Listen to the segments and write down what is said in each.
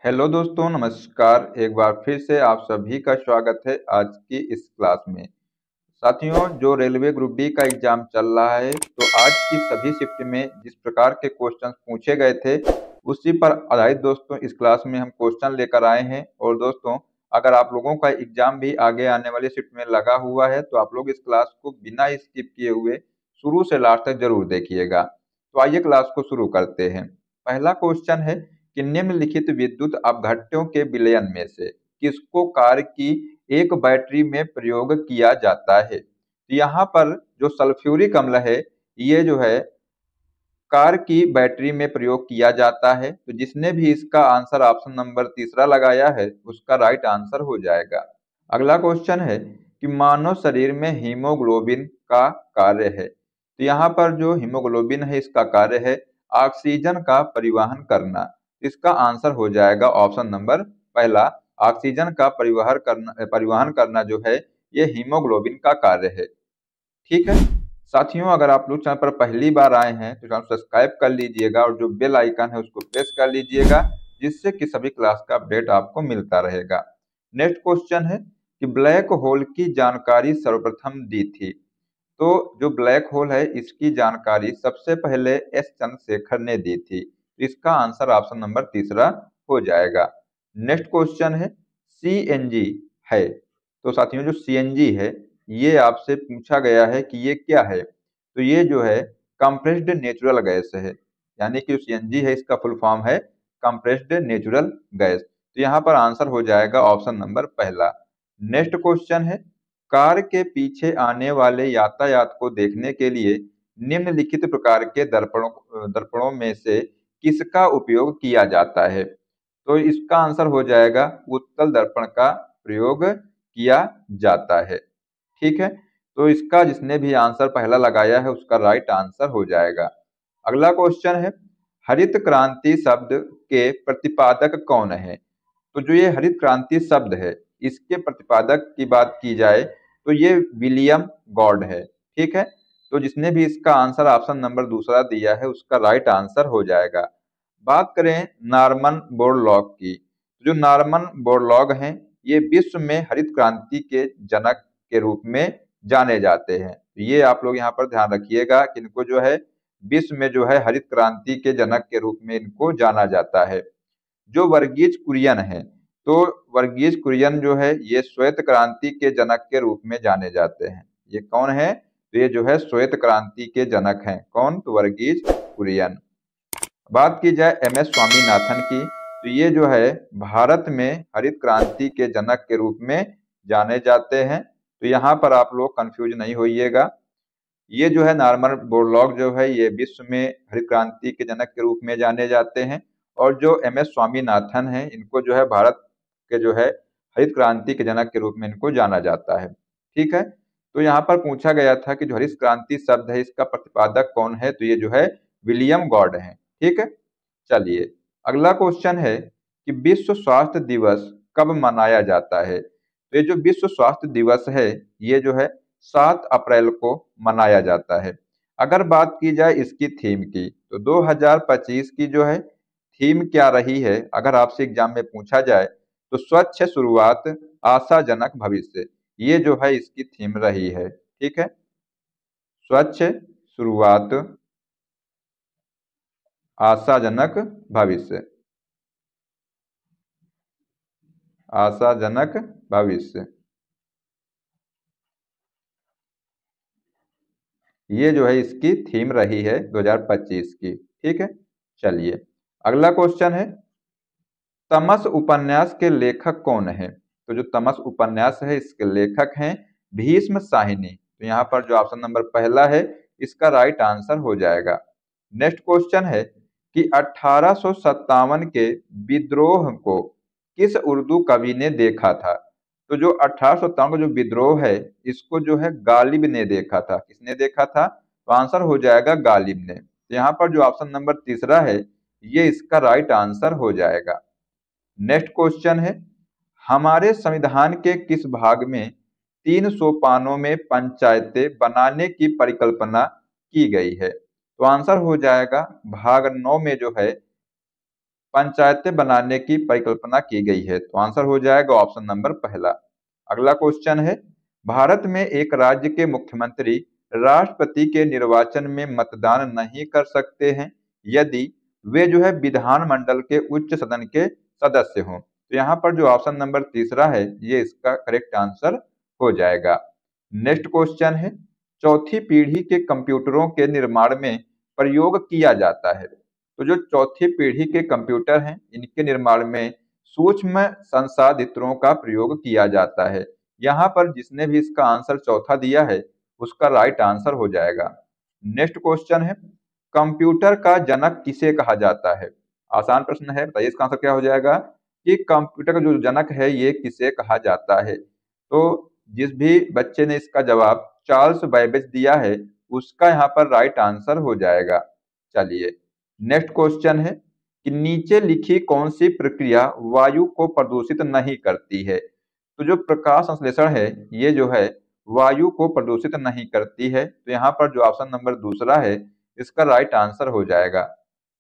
Hello दोस्तों, नमस्कार। एक बार फिर से आप सभी का स्वागत है आज की इस क्लास में। साथियों, जो रेलवे ग्रुप डी का एग्जाम चल रहा है, तो आज की सभी शिफ्ट में जिस प्रकार के क्वेश्चन पूछे गए थे, उसी पर आधारित दोस्तों इस क्लास में हम क्वेश्चन लेकर आए हैं। और दोस्तों, अगर आप लोगों का एग्जाम भी आगे आने वाली शिफ्ट में लगा हुआ है, तो आप लोग इस क्लास को बिना स्किप किए हुए शुरू से लास्ट तक जरूर देखिएगा। तो आइए क्लास को शुरू करते हैं। पहला क्वेश्चन है कि निम्नलिखित विद्युत अपघट्यों के विलयन में से किसको कार की एक बैटरी में प्रयोग किया जाता है। तो यहाँ पर जो सल्फ्यूरिक अम्ल है, ये जो है कार की बैटरी में प्रयोग किया जाता है। तो जिसने भी इसका आंसर ऑप्शन नंबर तीसरा लगाया है, उसका राइट आंसर हो जाएगा। अगला क्वेश्चन है कि मानव शरीर में हीमोग्लोबिन का कार्य है। तो यहाँ पर जो हीमोग्लोबिन है, इसका कार्य है ऑक्सीजन का परिवहन करना। इसका आंसर हो जाएगा ऑप्शन नंबर पहला। ऑक्सीजन का परिवहन करना जो है, ये हीमोग्लोबिन का कार्य है। ठीक है साथियों, अगर आप लोग चैनल पर पहली बार आए हैं तो चैनल सब्सक्राइब कर लीजिएगा और जो बेल आइकन है उसको प्रेस कर लीजिएगा, जिससे कि सभी क्लास का अपडेट आपको मिलता रहेगा। नेक्स्ट क्वेश्चन है कि ब्लैक होल की जानकारी सर्वप्रथम दी थी। तो जो ब्लैक होल है, इसकी जानकारी सबसे पहले एस चंद्रशेखर ने दी थी। इसका आंसर ऑप्शन नंबर तीसरा हो जाएगा। नेक्स्ट क्वेश्चन है सीएनजी है। तो साथियों, जो सीएनजी है, ये आपसे पूछा गया है कि ये क्या है। तो ये जो है कंप्रेस्ड नेचुरल गैस है, यानी कि सीएनजी है, इसका फुल फॉर्म है कंप्रेस्ड नेचुरल गैस। तो यहाँ पर आंसर हो जाएगा ऑप्शन नंबर पहला। नेक्स्ट क्वेश्चन है कार के पीछे आने वाले यातायात को देखने के लिए निम्नलिखित प्रकार के दर्पणों में से किसका उपयोग किया जाता है। तो इसका आंसर हो जाएगा उत्तल दर्पण का प्रयोग किया जाता है। ठीक है, तो इसका जिसने भी आंसर पहला लगाया है, उसका राइट आंसर हो जाएगा। अगला क्वेश्चन है हरित क्रांति शब्द के प्रतिपादक कौन है। तो जो ये हरित क्रांति शब्द है, इसके प्रतिपादक की बात की जाए तो ये विलियम गॉड है। ठीक है, तो जिसने भी इसका आंसर ऑप्शन नंबर दूसरा दिया है, उसका राइट आंसर हो जाएगा। बात करें नॉर्मन बोरलॉग की, जो नॉर्मन बोरलॉग हैं, ये विश्व में हरित क्रांति के जनक के रूप में जाने जाते हैं। ये आप लोग यहाँ पर ध्यान रखिएगा कि इनको जो है विश्व में जो है हरित क्रांति के जनक के रूप में इनको जाना जाता है। जो वर्गीज कुरियन है, तो वर्गीज कुरियन जो है, ये श्वेत क्रांति के जनक के रूप में जाने जाते हैं। ये कौन है? तो ये जो है श्वेत क्रांति के जनक हैं। कौन? तो वर्गीज कुरियन। बात की जाए एम एस स्वामीनाथन की, तो ये जो है भारत में हरित क्रांति के जनक के रूप में जाने जाते हैं। तो यहाँ पर आप लोग कंफ्यूज नहीं होइएगा। ये जो है नॉर्मन बोरलॉग जो है, ये विश्व में हरित क्रांति के जनक के रूप में जाने जाते हैं। और जो एम एस स्वामीनाथन है, इनको जो है भारत के जो है हरित क्रांति के जनक के रूप में इनको जाना जाता है। ठीक है, तो यहाँ पर पूछा गया था कि जो हरित क्रांति शब्द है, इसका प्रतिपादक कौन है। तो ये जो है विलियम गॉड है। ठीक है, चलिए अगला क्वेश्चन है कि विश्व स्वास्थ्य दिवस कब मनाया जाता है। तो ये जो विश्व स्वास्थ्य दिवस है, ये जो है 7 अप्रैल को मनाया जाता है। अगर बात की जाए इसकी थीम की, तो 2025 की जो है थीम क्या रही है, अगर आपसे एग्जाम में पूछा जाए तो स्वच्छ शुरुआत आशाजनक भविष्य, ये जो है इसकी थीम रही है। ठीक है, स्वच्छ शुरुआत आशाजनक भविष्य, आशाजनक भविष्य, ये जो है इसकी थीम रही है 2025 की। ठीक है, चलिए अगला क्वेश्चन है तमस उपन्यास के लेखक कौन है। तो जो तमस उपन्यास है, इसके लेखक हैं भीष्म साहिनी। तो यहाँ पर जो ऑप्शन नंबर पहला है, इसका राइट आंसर हो जाएगा। नेक्स्ट क्वेश्चन है कि 1857 के विद्रोह को किस उर्दू कवि ने देखा था। तो जो 1857 का जो विद्रोह है, इसको जो है गालिब ने देखा था। किसने देखा था? तो आंसर हो जाएगा गालिब ने। तो यहाँ पर जो ऑप्शन नंबर तीसरा है, ये इसका राइट आंसर हो जाएगा। नेक्स्ट क्वेश्चन है हमारे संविधान के किस भाग में 3 सोपानों में पंचायतें बनाने की परिकल्पना की गई है। तो आंसर हो जाएगा भाग 9 में जो है पंचायतें बनाने की परिकल्पना की गई है? तो आंसर हो जाएगा ऑप्शन नंबर पहला। अगला क्वेश्चन है, भारत में एक राज्य के मुख्यमंत्री राष्ट्रपति के निर्वाचन में मतदान नहीं कर सकते हैं यदि वे जो है विधानमंडल के उच्च सदन के सदस्य हों। तो यहाँ पर जो ऑप्शन नंबर तीसरा है ये इसका करेक्ट आंसर हो जाएगा। नेक्स्ट क्वेश्चन है, चौथी पीढ़ी के कंप्यूटरों के निर्माण में प्रयोग किया जाता है। तो जो चौथी पीढ़ी के कंप्यूटर हैं इनके निर्माण में सूक्ष्म संसाधित्रों का प्रयोग किया जाता है। यहाँ पर जिसने भी इसका आंसर चौथा दिया है उसका राइट आंसर हो जाएगा। नेक्स्ट क्वेश्चन है, कंप्यूटर का जनक किसे कहा जाता है? आसान प्रश्न है, बताइए इसका आंसर क्या हो जाएगा कि कंप्यूटर का जो जनक है ये किसे कहा जाता है। तो जिस भी बच्चे ने इसका जवाब चार्ल्स बैबेज दिया है उसका यहाँ पर राइट आंसर हो जाएगा। चलिए नेक्स्ट क्वेश्चन है कि नीचे लिखी कौन सी प्रक्रिया वायु को प्रदूषित नहीं करती है? तो जो प्रकाश संश्लेषण है ये जो है वायु को प्रदूषित नहीं करती है। तो यहाँ पर जो ऑप्शन नंबर दूसरा है इसका राइट आंसर हो जाएगा।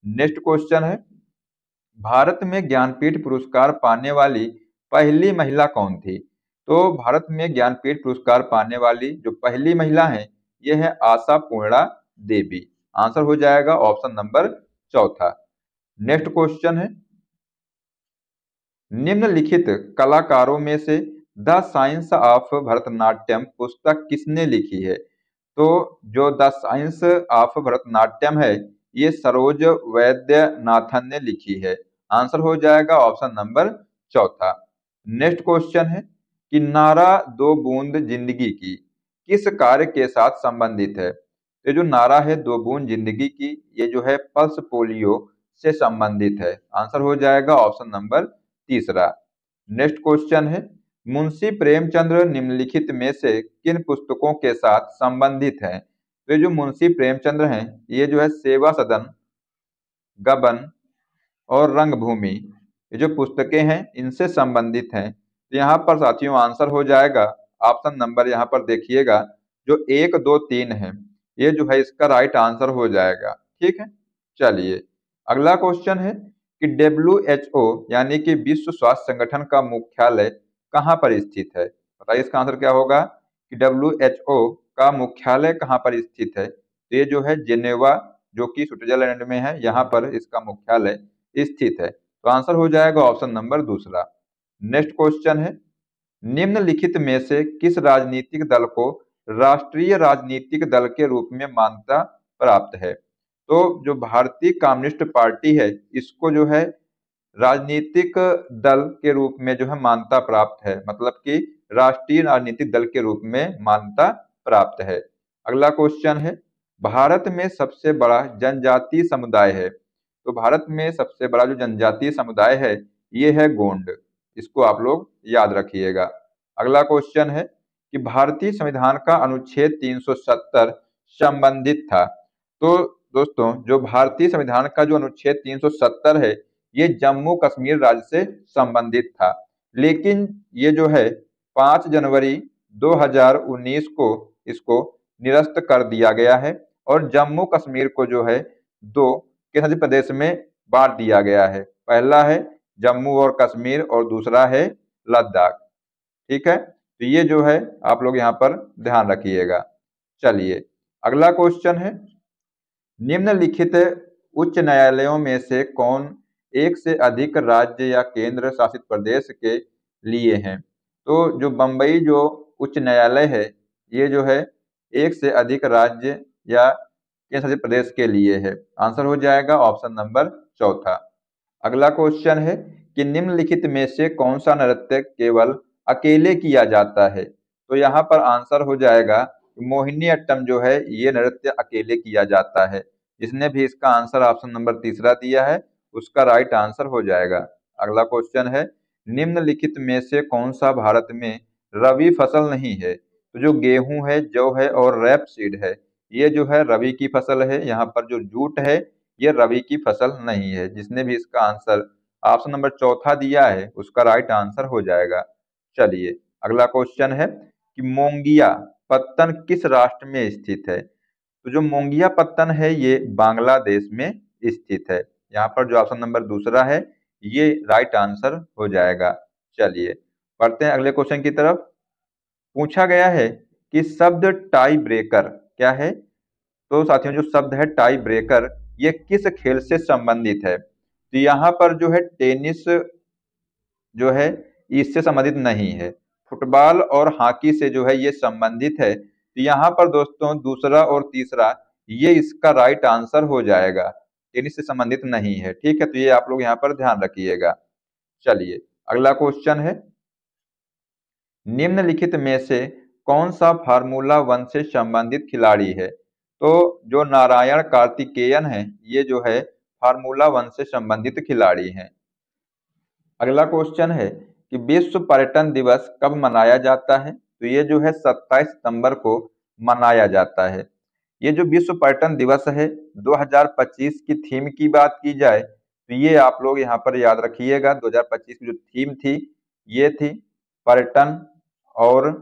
नेक्स्ट क्वेश्चन है, भारत में ज्ञानपीठ पुरस्कार पाने वाली पहली महिला कौन थी? तो भारत में ज्ञानपीठ पुरस्कार पाने वाली जो पहली महिला है ये है आशा पूर्णा देवी। आंसर हो जाएगा ऑप्शन नंबर चौथा। नेक्स्ट क्वेश्चन है, निम्नलिखित कलाकारों में से द साइंस ऑफ भरतनाट्यम पुस्तक किसने लिखी है? तो जो द साइंस ऑफ भरतनाट्यम है ये सरोज वैद्यनाथन ने लिखी है। आंसर हो जाएगा ऑप्शन नंबर चौथा। नेक्स्ट क्वेश्चन है कि नारा दो बूंद जिंदगी की किस कार्य के साथ संबंधित है? ये जो नारा है दो बूंद जिंदगी की ये जो है पल्स पोलियो से संबंधित है। आंसर हो जाएगा ऑप्शन नंबर तीसरा। नेक्स्ट क्वेश्चन है, मुंशी प्रेमचंद्र निम्नलिखित में से किन पुस्तकों के साथ संबंधित हैं? तो ये जो मुंशी प्रेमचंद्र हैं ये जो है सेवा सदन, गबन और रंगभूमि ये जो पुस्तकें हैं इनसे संबंधित हैं। तो यहाँ पर साथियों आंसर हो जाएगा ऑप्शन नंबर, यहाँ पर देखिएगा जो 1, 2, 3 है ये जो है इसका राइट आंसर हो जाएगा। ठीक है, चलिए अगला क्वेश्चन है कि WHO यानी कि विश्व स्वास्थ्य संगठन का मुख्यालय कहाँ पर स्थित है? बताइए इसका आंसर क्या होगा कि WHO का मुख्यालय कहाँ पर स्थित है? तो ये जो है जेनेवा जो कि स्विट्जरलैंड में है यहाँ पर इसका मुख्यालय स्थित है। तो आंसर हो जाएगा ऑप्शन नंबर दूसरा। नेक्स्ट क्वेश्चन है, निम्नलिखित में से किस राजनीतिक दल को राष्ट्रीय राजनीतिक दल के रूप में मान्यता प्राप्त है? तो जो भारतीय कम्युनिस्ट पार्टी है इसको जो है राजनीतिक दल के रूप में जो है मान्यता प्राप्त है, मतलब कि राष्ट्रीय राजनीतिक दल के रूप में मान्यता प्राप्त है। अगला क्वेश्चन है, भारत में सबसे बड़ा जनजातीय समुदाय है। तो भारत में सबसे बड़ा जो जनजातीय समुदाय है ये है गोंड, इसको आप लोग याद रखिएगा। अगला क्वेश्चन है कि भारतीय संविधान का अनुच्छेद 370 संबंधित था। तो दोस्तों जो भारतीय संविधान का जो अनुच्छेद 370 है ये जम्मू कश्मीर राज्य से संबंधित था, लेकिन ये जो है 5 जनवरी 2019 को इसको निरस्त कर दिया गया है और जम्मू कश्मीर को जो है दो केंद्र प्रदेश में बांट दिया गया है। पहला है जम्मू और कश्मीर और दूसरा है लद्दाख। ठीक है, तो ये जो है आप लोग यहाँ पर ध्यान रखिएगा। चलिए अगला क्वेश्चन है, निम्नलिखित उच्च न्यायालयों में से कौन एक से अधिक राज्य या केंद्र शासित प्रदेश के लिए हैं? तो जो बम्बई जो उच्च न्यायालय है ये जो है एक से अधिक राज्य या केंद्र शासित प्रदेश के लिए है। आंसर हो जाएगा ऑप्शन नंबर चौथा। अगला क्वेश्चन है कि निम्नलिखित में से कौन सा नृत्य केवल अकेले किया जाता है? तो यहाँ पर आंसर हो जाएगा मोहिनी अट्टम जो है ये नृत्य अकेले किया जाता है। जिसने भी इसका आंसर ऑप्शन नंबर तीसरा दिया है उसका राइट आंसर हो जाएगा। अगला क्वेश्चन है, निम्नलिखित में से कौन सा भारत में रबी फसल नहीं है? तो जो गेहूं है, जौ है और रैपसीड है ये जो है रबी की फसल है। यहाँ पर जो जूट है ये रबी की फसल नहीं है। जिसने भी इसका आंसर ऑप्शन नंबर चौथा दिया है उसका राइट आंसर हो जाएगा। चलिए अगला क्वेश्चन है कि मोंगिया पत्तन किस राष्ट्र में स्थित है? तो जो मोंगिया पत्तन है ये बांग्लादेश में स्थित है। यहाँ पर जो ऑप्शन नंबर दूसरा है ये राइट आंसर हो जाएगा। चलिए पढ़ते हैं अगले क्वेश्चन की तरफ। पूछा गया है कि शब्द टाई ब्रेकर क्या है। तो साथियों जो शब्द है टाई ब्रेकर ये किस खेल से संबंधित है। तो यहाँ पर जो है टेनिस जो है इससे संबंधित नहीं है, फुटबॉल और हॉकी से जो है ये संबंधित है। तो यहाँ पर दोस्तों दूसरा और तीसरा ये इसका राइट आंसर हो जाएगा, टेनिस से संबंधित नहीं है। ठीक है, तो ये आप लोग यहाँ पर ध्यान रखिएगा। चलिए अगला क्वेश्चन है, निम्नलिखित में से कौन सा फार्मूला वन से संबंधित खिलाड़ी है। तो जो नारायण कार्तिकेयन है ये जो है फार्मूला वन से संबंधित खिलाड़ी हैं। अगला क्वेश्चन है कि विश्व पर्यटन दिवस कब मनाया जाता है। तो ये जो है 27 सितंबर को मनाया जाता है। ये जो विश्व पर्यटन दिवस है 2025 की थीम की बात की जाए तो ये आप लोग यहाँ पर याद रखिएगा। 2025 की जो थीम थी ये थी पर्यटन और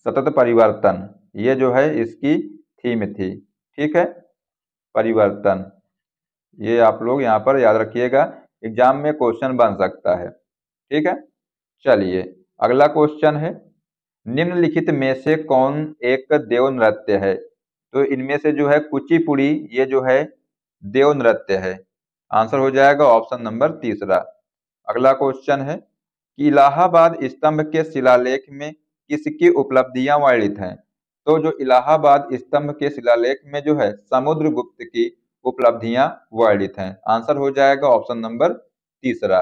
सतत परिवर्तन, ये जो है इसकी थीम थी। ठीक है, परिवर्तन, ये आप लोग यहाँ पर याद रखिएगा, एग्जाम में क्वेश्चन बन सकता है। ठीक है, चलिए अगला क्वेश्चन है, निम्नलिखित में से कौन एक देव नृत्य है। तो इनमें से जो है कुचिपुड़ी ये जो है देव नृत्य है। आंसर हो जाएगा ऑप्शन नंबर तीसरा। अगला क्वेश्चन है कि इलाहाबाद स्तंभ के शिलालेख में किसकी उपलब्धियां वर्णित हैं। तो जो इलाहाबाद स्तंभ के शिलालेख में जो है समुद्रगुप्त की उपलब्धियां वर्णित हैं। आंसर हो जाएगा ऑप्शन नंबर तीसरा।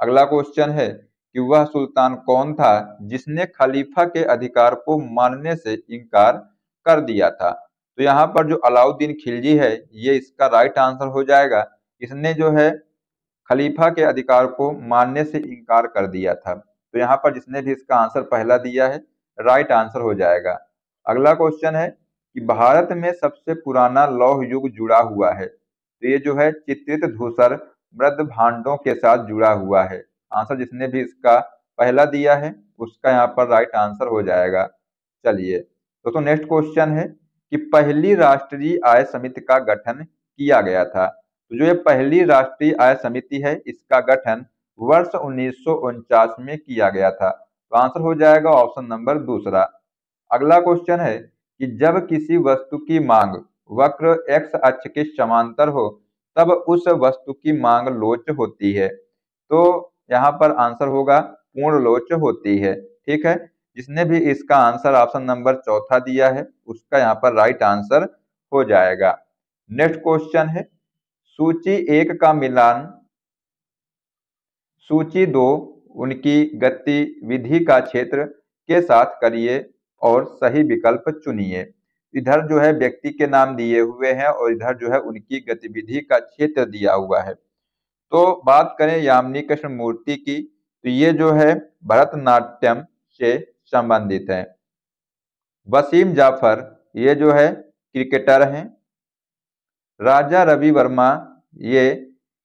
अगला क्वेश्चन है कि वह सुल्तान कौन था जिसने खलीफा के अधिकार को मानने से इनकार कर दिया था। तो यहाँ पर जो अलाउद्दीन खिलजी है ये इसका राइट आंसर हो जाएगा। इसने जो है खलीफा के अधिकार को मानने से इनकार कर दिया था। तो यहाँ पर जिसने भी इसका आंसर पहला दिया है राइट आंसर हो जाएगा। अगला क्वेश्चन है कि भारत में सबसे पुराना लौह युग जुड़ा हुआ है। तो ये जो है चित्रित धूसर मृद भांडों के साथ जुड़ा हुआ है। आंसर जिसने भी इसका पहला दिया है उसका यहाँ पर राइट आंसर हो जाएगा। चलिए दोस्तों नेक्स्ट क्वेश्चन है कि पहली राष्ट्रीय आय समिति का गठन किया गया था। तो जो ये पहली राष्ट्रीय आय समिति है इसका गठन वर्ष 1949 में किया गया था। तो आंसर हो जाएगा ऑप्शन नंबर दूसरा। अगला क्वेश्चन है कि जब किसी वस्तु की मांग वक्र एक्स अक्ष के समांतर हो तब उस वस्तु की मांग लोच होती है। तो यहाँ पर आंसर होगा पूर्ण लोच होती है। ठीक है, जिसने भी इसका आंसर ऑप्शन नंबर चौथा दिया है उसका यहाँ पर राइट आंसर हो जाएगा। नेक्स्ट क्वेश्चन है, सूची 1 का मिलान सूची 2 उनकी गतिविधि का क्षेत्र के साथ करिए और सही विकल्प चुनिए। इधर जो है व्यक्ति के नाम दिए हुए हैं और इधर जो है उनकी गतिविधि का क्षेत्र दिया हुआ है। तो बात करें यामिनी कृष्ण मूर्ति की तो ये जो है भरतनाट्यम से संबंधित है। वसीम जाफर ये जो है क्रिकेटर हैं। राजा रवि वर्मा ये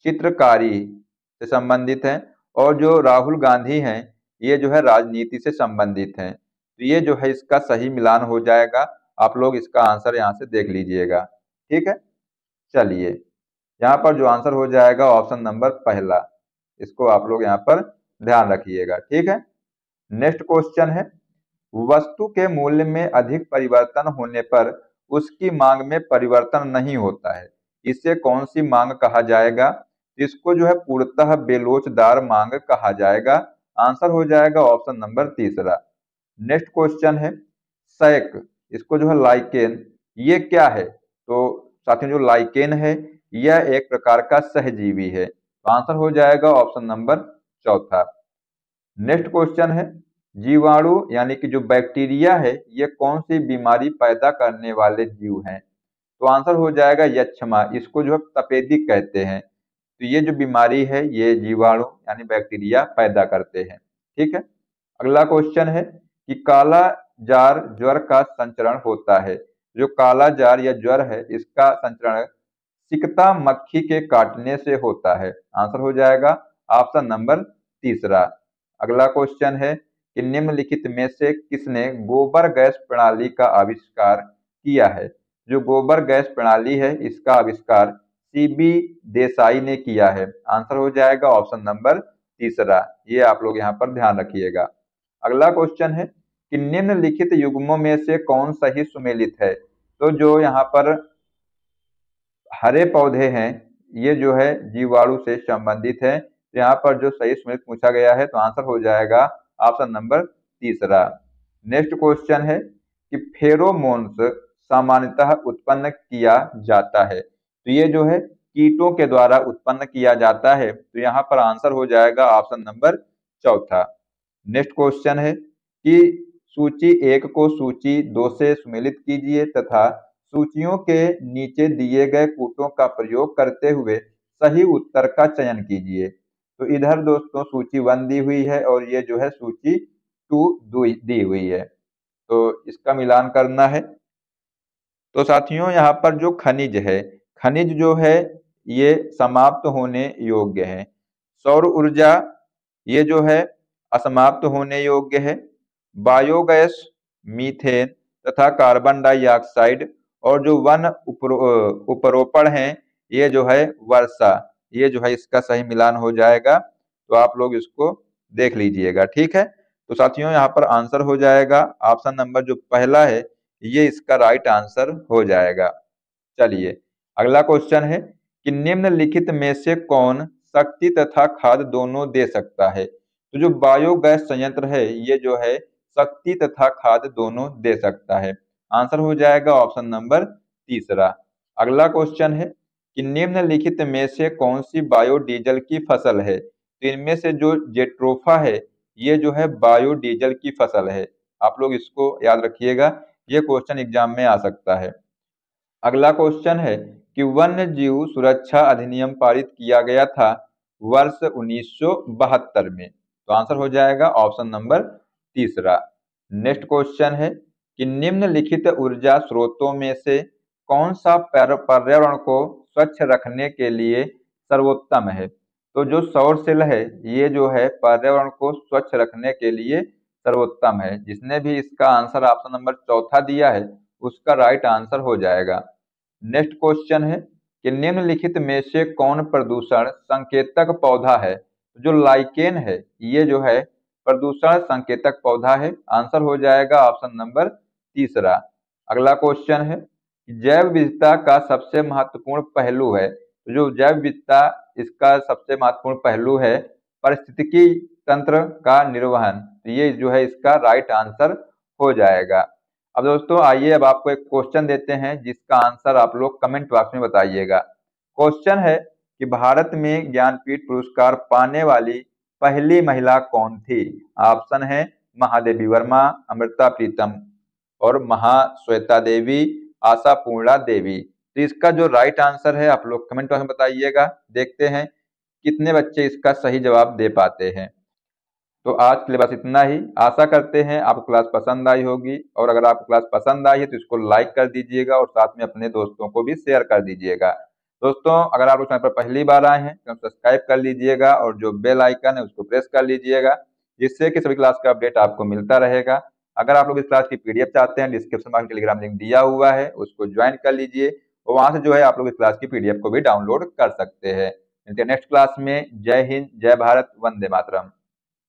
चित्रकारी से संबंधित हैं और जो राहुल गांधी हैं ये जो है राजनीति से संबंधित हैं। तो ये जो है इसका सही मिलान हो जाएगा। आप लोग इसका आंसर यहाँ से देख लीजिएगा। ठीक है, चलिए यहाँ पर जो आंसर हो जाएगा ऑप्शन नंबर पहला, इसको आप लोग यहाँ पर ध्यान रखिएगा। ठीक है, नेक्स्ट क्वेश्चन है, वस्तु के मूल्य में अधिक परिवर्तन होने पर उसकी मांग में परिवर्तन नहीं होता है, इसे कौन सी मांग कहा जाएगा। इसको जो है पूर्णतः बेलोचदार मांग कहा जाएगा। आंसर हो जाएगा ऑप्शन नंबर तीसरा। नेक्स्ट क्वेश्चन है, सैक इसको जो है लाइकेन ये क्या है। तो साथियों जो लाइकेन है यह एक प्रकार का सहजीवी है। तो आंसर हो जाएगा ऑप्शन नंबर चौथा। नेक्स्ट क्वेश्चन है, जीवाणु यानी कि जो बैक्टीरिया है ये कौन सी बीमारी पैदा करने वाले जीव हैं। तो आंसर हो जाएगा यक्षमा, इसको जो है तपेदिक कहते हैं। तो ये जो बीमारी है ये जीवाणु यानी बैक्टीरिया पैदा करते हैं। ठीक है, अगला क्वेश्चन है कि काला जार ज्वर का संचरण होता है। जो काला जार या ज्वर है इसका संचरण सिकता मक्खी के काटने से होता है। आंसर हो जाएगा ऑप्शन नंबर तीसरा। अगला क्वेश्चन है कि निम्नलिखित में से किसने गोबर गैस प्रणाली का आविष्कार किया है। जो गोबर गैस प्रणाली है इसका आविष्कार सीबी देसाई ने किया है। आंसर हो जाएगा ऑप्शन नंबर तीसरा। ये आप लोग यहाँ पर ध्यान रखिएगा। अगला क्वेश्चन है कि निम्नलिखित युग्मों में से कौन सही सुमेलित है। तो जो यहाँ पर हरे पौधे हैं ये जो है जीवाणु से संबंधित है। तो यहाँ पर जो सही सुमेलित पूछा गया है तो आंसर हो जाएगा ऑप्शन नंबर तीसरा। नेक्स्ट क्वेश्चन है कि फेरोमोन्स सामान्यतः उत्पन्न किया जाता है। तो ये जो है कीटों के द्वारा उत्पन्न किया जाता है। तो यहाँ पर आंसर हो जाएगा ऑप्शन नंबर चौथा। नेक्स्ट क्वेश्चन है कि सूची 1 को सूची 2 से सुमेलित कीजिए तथा सूचियों के नीचे दिए गए कूटों का प्रयोग करते हुए सही उत्तर का चयन कीजिए। तो इधर दोस्तों सूची 1 दी हुई है और ये जो है सूची 2 दी हुई है। तो इसका मिलान करना है। तो साथियों यहाँ पर जो खनिज है, खनिज जो है ये समाप्त होने योग्य है। सौर ऊर्जा ये जो है असमाप्त होने योग्य है। बायोगैस, मीथेन तथा कार्बन डाइऑक्साइड और जो वन उपरोपण है ये जो है वर्षा, ये जो है इसका सही मिलान हो जाएगा। तो आप लोग इसको देख लीजिएगा, ठीक है। तो साथियों यहाँ पर आंसर हो जाएगा ऑप्शन नंबर जो पहला है ये इसका राइट आंसर हो जाएगा। चलिए अगला क्वेश्चन है कि निम्नलिखित में से कौन शक्ति तथा खाद दोनों दे सकता है। तो जो बायोगैस संयंत्र है ये जो है शक्ति तथा खाद दोनों दे सकता है। आंसर हो जाएगा ऑप्शन नंबर तीसरा। अगला क्वेश्चन है कि निम्नलिखित में से कौन सी बायोडीजल की फसल है। तो इनमें से जो जेट्रोफा है ये जो है बायोडीजल की फसल है। आप लोग इसको याद रखिएगा, ये क्वेश्चन एग्जाम में आ सकता है। अगला क्वेश्चन है कि वन्य जीव सुरक्षा अधिनियम पारित किया गया था वर्ष 1972 में। तो आंसर हो जाएगा ऑप्शन नंबर तीसरा। नेक्स्ट क्वेश्चन है कि निम्नलिखित ऊर्जा स्रोतों में से कौन सा पर्यावरण को स्वच्छ रखने के लिए सर्वोत्तम है। तो जो सौर सेल है ये जो है पर्यावरण को स्वच्छ रखने के लिए सर्वोत्तम है। जिसने भी इसका आंसर ऑप्शन नंबर चौथा दिया है उसका राइट आंसर हो जाएगा। नेक्स्ट क्वेश्चन है कि निम्नलिखित में से कौन प्रदूषण संकेतक पौधा है। जो लाइकेन है ये जो है प्रदूषण संकेतक पौधा है। आंसर हो जाएगा ऑप्शन नंबर तीसरा। अगला क्वेश्चन है जैव विविधता का सबसे महत्वपूर्ण पहलू है। जो जैव विविधता इसका सबसे महत्वपूर्ण पहलू है पारिस्थितिकी तंत्र का निर्वहन। तो ये जो है इसका राइट आंसर हो जाएगा। अब दोस्तों आइए अब आपको एक क्वेश्चन देते हैं जिसका आंसर आप लोग कमेंट बॉक्स में बताइएगा। क्वेश्चन है कि भारत में ज्ञानपीठ पुरस्कार पाने वाली पहली महिला कौन थी। ऑप्शन है महादेवी वर्मा, अमृता प्रीतम और महाश्वेता देवी, आशा पूर्णा देवी। तो इसका जो राइट आंसर है आप लोग कमेंट बॉक्स में बताइएगा। देखते हैं कितने बच्चे इसका सही जवाब दे पाते हैं। तो आज के लिए बस इतना ही। आशा करते हैं आपको क्लास पसंद आई होगी और अगर आपको क्लास पसंद आई है तो इसको लाइक कर दीजिएगा और साथ में अपने दोस्तों को भी शेयर कर दीजिएगा। दोस्तों अगर आप लोग चैनल पर पहली बार आए हैं तो सब्सक्राइब कर लीजिएगा और जो बेल आइकन है उसको प्रेस कर लीजिएगा जिससे कि सभी क्लास का अपडेट आपको मिलता रहेगा। अगर आप लोग इस क्लास की पीडीएफ चाहते हैं डिस्क्रिप्शन में टेलीग्राम लिंक दिया हुआ है उसको ज्वाइन कर लीजिए और वहां से जो है आप लोग इस क्लास की पीडीएफ को भी डाउनलोड कर सकते हैं। नेक्स्ट क्लास में जय हिंद, जय भारत, वंदे मातरम।